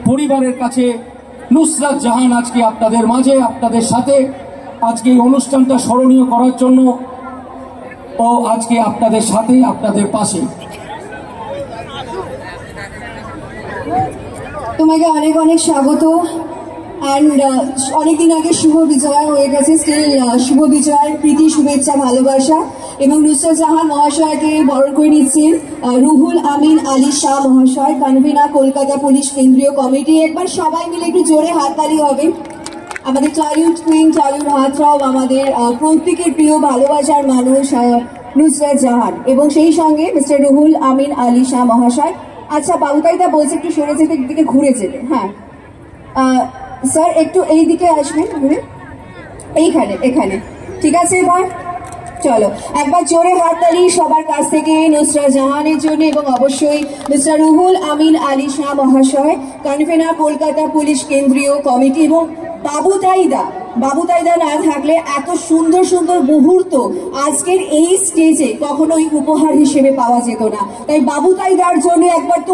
পরিবারের কাছে নুসরাত জাহান আজকে আপনাদের মাঝে, আপনাদের সাথে আজকে এই অনুষ্ঠানটা স্মরণীয় করার জন্য ও আজকে আপনাদের সাথে, আপনাদের পাশে। তোমাকে অনেক অনেক স্বাগত। অ্যান্ড অনেকদিন আগে শুভ বিজয় হয়ে গেছে, স্টিল শুভ বিজয়, প্রীতি, শুভেচ্ছা, ভালোবাসা। এবং নুসরাত জাহান মহাশয়কে বরণ করে নিচ্ছেন রুহুল আমিন আলী শাহ মহাশয়, কনভেনার কলকাতা পুলিশ কেন্দ্রীয় কমিটি। একবার সবাই মিলে একটু জোরে হাততালি হবে। আমাদের টলিউড কুইন, টলিউড হাতরাও, আমাদের প্রত্যেকের প্রিয় ভালোবাসার মানুষ নুসরাত জাহান, এবং সেই সঙ্গে মিস্টার রুহুল আমিন আলী শাহ মহাশয়। আচ্ছা, বাবুতাইদা বলছে একটু সরে যেতে, একদিকে ঘুরে যেতে। হ্যাঁ স্যার, একটু এই দিকে আসবেন, ঘুরে এইখানে, এখানে। ঠিক আছে, এবার চলো একবার জোরে হাততালি সবার কাছ থেকে নুসরাত জাহানের জন্য, এবং অবশ্যই মিস্টার রুহুল আমিন আলী শাহ মহাশয়, কনভেনার কলকাতা পুলিশ কেন্দ্রীয় কমিটি। এবং বাবুতাইদা না থাকলে এত সুন্দর সুন্দর মুহূর্ত আজকের এই স্টেজে কখনোই উপহার হিসেবে পাওয়া যেত না। তাই বাবুতাইদার জন্য একবার তো